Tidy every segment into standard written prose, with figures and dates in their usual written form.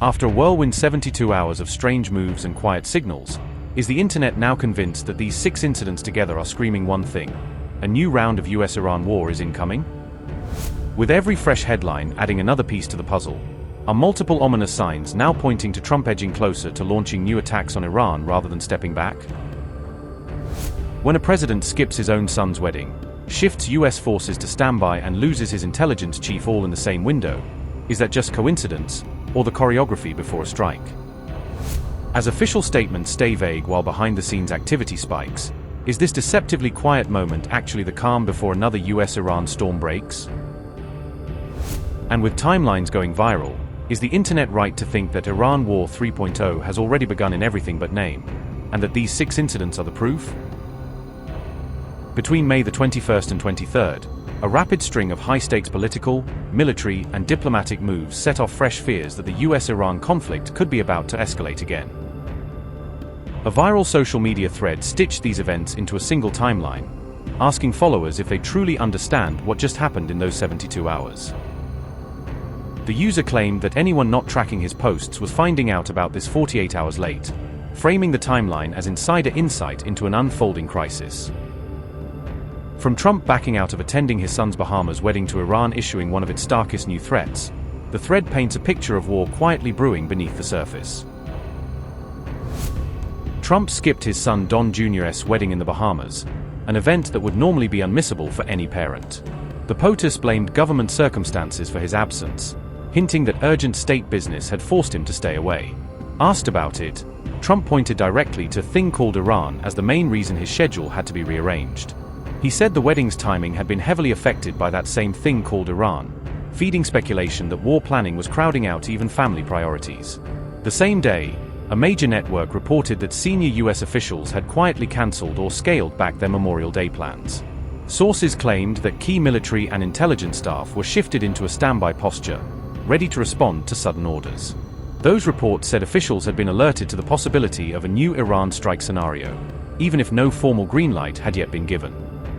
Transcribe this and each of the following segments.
After a whirlwind 72 hours of strange moves and quiet signals, is the internet now convinced that these 6 incidents together are screaming one thing: a new round of US-Iran war is incoming? With every fresh headline adding another piece to the puzzle, are multiple ominous signs now pointing to Trump edging closer to launching new attacks on Iran rather than stepping back? When a president skips his own son's wedding, shifts US forces to standby and loses his intelligence chief all in the same window, is that just coincidence, or the choreography before a strike? As official statements stay vague while behind-the-scenes activity spikes, is this deceptively quiet moment actually the calm before another US-Iran storm breaks? And with timelines going viral, is the internet right to think that Iran War 3.0 has already begun in everything but name, and that these 6 incidents are the proof? Between May the 21st and 23rd, a rapid string of high-stakes political, military, and diplomatic moves set off fresh fears that the US-Iran conflict could be about to escalate again. A viral social media thread stitched these events into a single timeline, asking followers if they truly understand what just happened in those 72 hours. The user claimed that anyone not tracking his posts was finding out about this 48 hours late, framing the timeline as insider insight into an unfolding crisis. From Trump backing out of attending his son's Bahamas wedding to Iran issuing one of its starkest new threats, the thread paints a picture of war quietly brewing beneath the surface. Trump skipped his son Don Jr.'s wedding in the Bahamas, an event that would normally be unmissable for any parent. The POTUS blamed government circumstances for his absence, hinting that urgent state business had forced him to stay away. Asked about it, Trump pointed directly to a thing called Iran as the main reason his schedule had to be rearranged. He said the wedding's timing had been heavily affected by that same thing called Iran, feeding speculation that war planning was crowding out even family priorities. The same day, a major network reported that senior US officials had quietly cancelled or scaled back their Memorial Day plans. Sources claimed that key military and intelligence staff were shifted into a standby posture, ready to respond to sudden orders. Those reports said officials had been alerted to the possibility of a new Iran strike scenario, even if no formal green light had yet been given.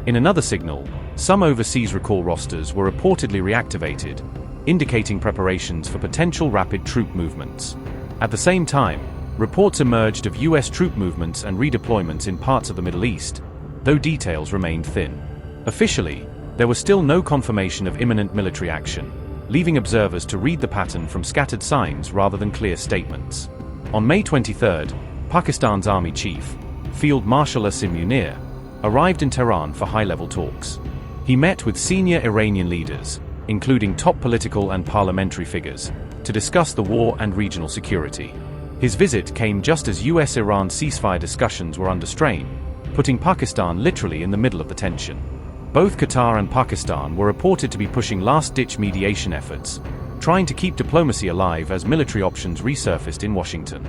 In another signal, some overseas recall rosters were reportedly reactivated, indicating preparations for potential rapid troop movements. At the same time, reports emerged of US troop movements and redeployments in parts of the Middle East, though details remained thin. Officially, there was still no confirmation of imminent military action, leaving observers to read the pattern from scattered signs rather than clear statements. On May 23rd, Pakistan's army chief, Field Marshal Asim Munir, arrived in Tehran for high-level talks. He met with senior Iranian leaders, including top political and parliamentary figures, to discuss the war and regional security. His visit came just as US-Iran ceasefire discussions were under strain, putting Pakistan literally in the middle of the tension. Both Qatar and Pakistan were reported to be pushing last-ditch mediation efforts, trying to keep diplomacy alive as military options resurfaced in Washington.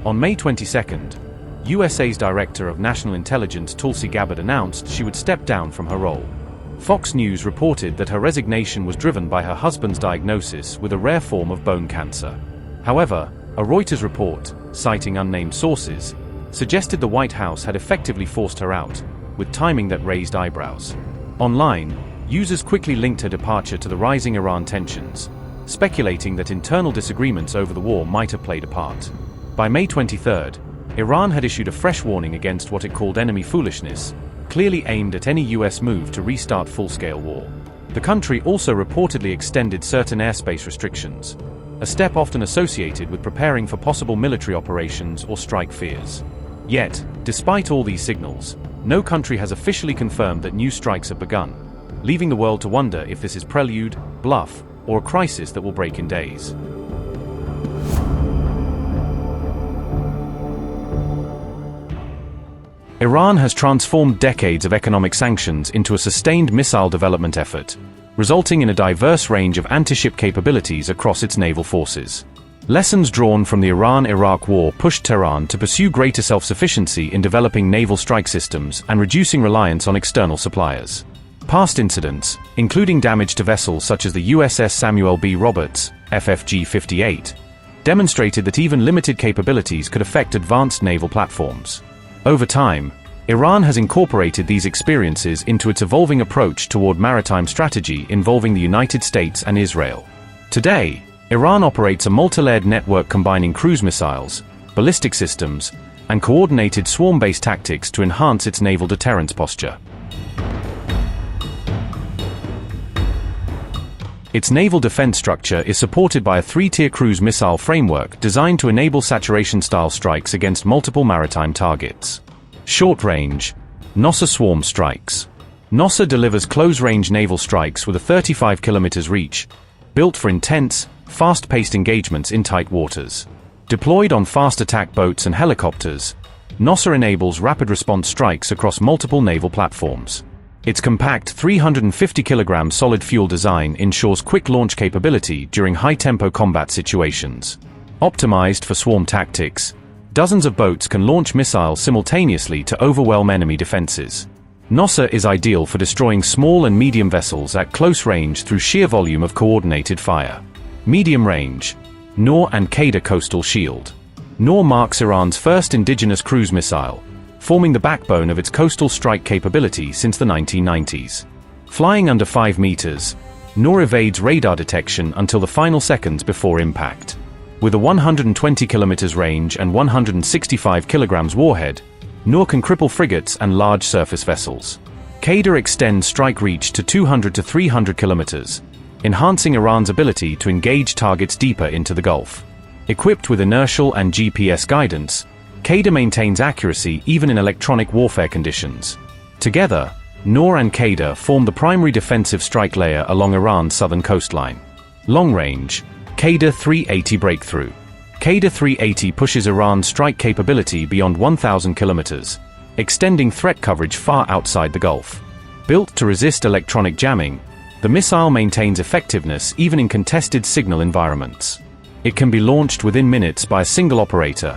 On May 22nd, USA's Director of National Intelligence Tulsi Gabbard announced she would step down from her role. Fox News reported that her resignation was driven by her husband's diagnosis with a rare form of bone cancer. However, a Reuters report, citing unnamed sources, suggested the White House had effectively forced her out, with timing that raised eyebrows. Online, users quickly linked her departure to the rising Iran tensions, speculating that internal disagreements over the war might have played a part. By May 23rd, Iran had issued a fresh warning against what it called enemy foolishness, clearly aimed at any US move to restart full-scale war. The country also reportedly extended certain airspace restrictions, a step often associated with preparing for possible military operations or strike fears. Yet, despite all these signals, no country has officially confirmed that new strikes have begun, leaving the world to wonder if this is prelude, bluff, or a crisis that will break in days. Iran has transformed decades of economic sanctions into a sustained missile development effort, resulting in a diverse range of anti-ship capabilities across its naval forces. Lessons drawn from the Iran-Iraq War pushed Tehran to pursue greater self-sufficiency in developing naval strike systems and reducing reliance on external suppliers. Past incidents, including damage to vessels such as the USS Samuel B. Roberts, FFG-58, demonstrated that even limited capabilities could affect advanced naval platforms. Over time, Iran has incorporated these experiences into its evolving approach toward maritime strategy involving the United States and Israel. Today, Iran operates a multi-layered network combining cruise missiles, ballistic systems, and coordinated swarm-based tactics to enhance its naval deterrence posture. Its naval defense structure is supported by a three-tier cruise missile framework designed to enable saturation-style strikes against multiple maritime targets. Short range, Nosser swarm strikes. Nosser delivers close-range naval strikes with a 35 km reach, built for intense, fast-paced engagements in tight waters. Deployed on fast attack boats and helicopters, Nosser enables rapid response strikes across multiple naval platforms. Its compact 350 kg solid fuel design ensures quick launch capability during high-tempo combat situations. Optimized for swarm tactics, dozens of boats can launch missiles simultaneously to overwhelm enemy defenses. Nosser is ideal for destroying small and medium vessels at close range through sheer volume of coordinated fire. Medium range, Noor and Qaeda coastal shield. Noor marks Iran's first indigenous cruise missile, forming the backbone of its coastal strike capability since the 1990s. Flying under 5 meters, Noor evades radar detection until the final seconds before impact. With a 120 kilometers range and 165 kilograms warhead, Noor can cripple frigates and large surface vessels. Qaeda extends strike reach to 200 to 300 kilometers, enhancing Iran's ability to engage targets deeper into the Gulf. Equipped with inertial and GPS guidance, Qaeda maintains accuracy even in electronic warfare conditions. Together, Noor and Qaeda form the primary defensive strike layer along Iran's southern coastline. Long range, Qaeda 380 breakthrough. Qaeda 380 pushes Iran's strike capability beyond 1,000 kilometers, extending threat coverage far outside the Gulf. Built to resist electronic jamming, the missile maintains effectiveness even in contested signal environments. It can be launched within minutes by a single operator,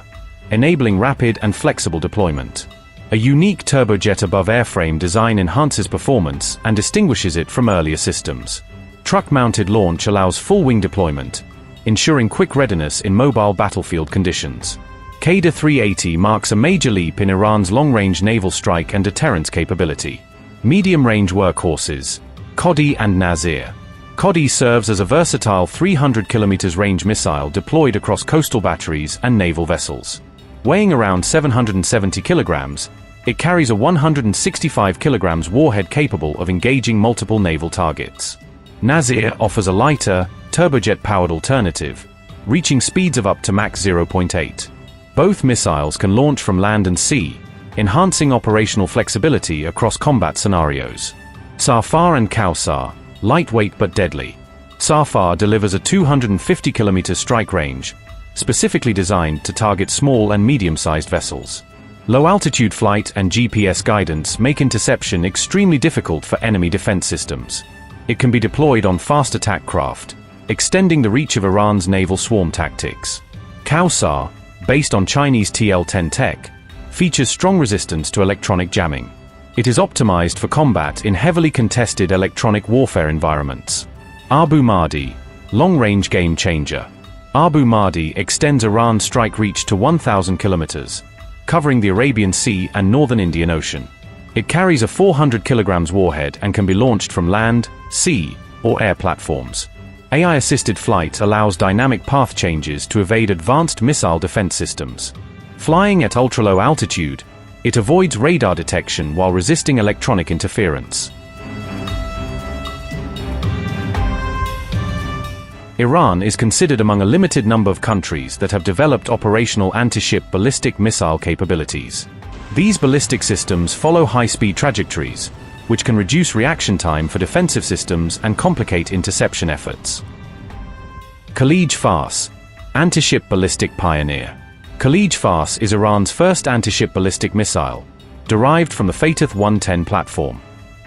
enabling rapid and flexible deployment. A unique turbojet above airframe design enhances performance and distinguishes it from earlier systems. Truck-mounted launch allows full wing deployment, ensuring quick readiness in mobile battlefield conditions. Qaeda 380 marks a major leap in Iran's long-range naval strike and deterrence capability. Medium-range workhorses, Qadi and Nazir. Qadi serves as a versatile 300 km range missile deployed across coastal batteries and naval vessels. Weighing around 770 kilograms, it carries a 165 kilograms warhead capable of engaging multiple naval targets. Nazir offers a lighter, turbojet-powered alternative, reaching speeds of up to Mach 0.8. Both missiles can launch from land and sea, enhancing operational flexibility across combat scenarios. Safar and Kawsar, lightweight but deadly. Safar delivers a 250 km strike range, specifically designed to target small and medium-sized vessels. Low-altitude flight and GPS guidance make interception extremely difficult for enemy defense systems. It can be deployed on fast attack craft, extending the reach of Iran's naval swarm tactics. Kawsar, based on Chinese TL-10 tech, features strong resistance to electronic jamming. It is optimized for combat in heavily contested electronic warfare environments. Abu Mahdi, long-range game changer. Abu Mahdi extends Iran's strike reach to 1,000 kilometers, covering the Arabian Sea and northern Indian Ocean. It carries a 400 kilograms warhead and can be launched from land, sea, or air platforms. AI-assisted flight allows dynamic path changes to evade advanced missile defense systems. Flying at ultra-low altitude, it avoids radar detection while resisting electronic interference. Iran is considered among a limited number of countries that have developed operational anti-ship ballistic missile capabilities. These ballistic systems follow high-speed trajectories, which can reduce reaction time for defensive systems and complicate interception efforts. Khalij Fars, anti-ship ballistic pioneer. Khalij Fars is Iran's first anti-ship ballistic missile, derived from the Fateh 110 platform.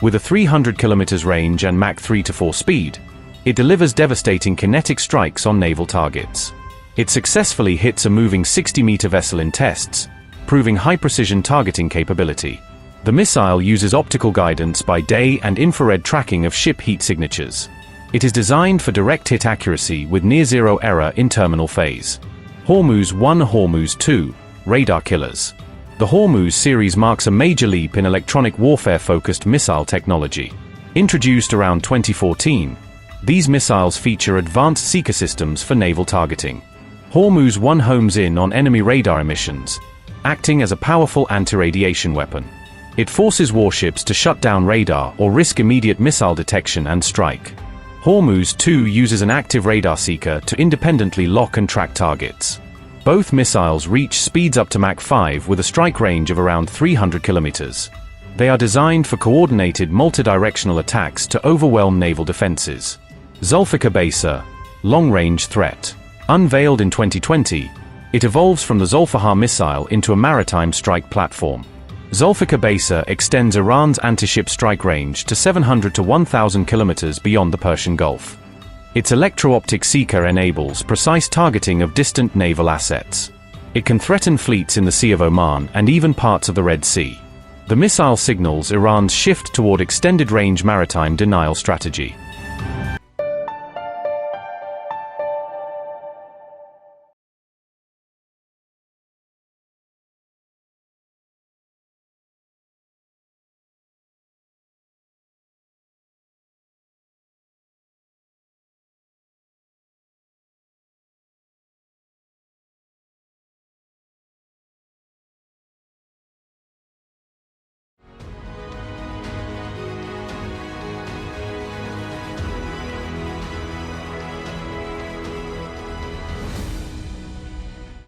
With a 300 km range and Mach 3 to 4 speed, it delivers devastating kinetic strikes on naval targets. It successfully hits a moving 60-meter vessel in tests, proving high-precision targeting capability. The missile uses optical guidance by day and infrared tracking of ship heat signatures. It is designed for direct hit accuracy with near-zero error in terminal phase. Hormuz 1 Hormuz 2, radar killers. The Hormuz series marks a major leap in electronic warfare-focused missile technology. Introduced around 2014, These missiles feature advanced seeker systems for naval targeting. Hormuz 1 homes in on enemy radar emissions, acting as a powerful anti-radiation weapon. It forces warships to shut down radar or risk immediate missile detection and strike. Hormuz 2 uses an active radar seeker to independently lock and track targets. Both missiles reach speeds up to Mach 5 with a strike range of around 300 kilometers. They are designed for coordinated multidirectional attacks to overwhelm naval defenses. Zulfikar Baser, long-range threat. Unveiled in 2020, it evolves from the Zulfahar missile into a maritime strike platform. Zulfikar Baser extends Iran's anti-ship strike range to 700 to 1,000 kilometers beyond the Persian Gulf. Its electro-optic seeker enables precise targeting of distant naval assets. It can threaten fleets in the Sea of Oman and even parts of the Red Sea. The missile signals Iran's shift toward extended-range maritime denial strategy.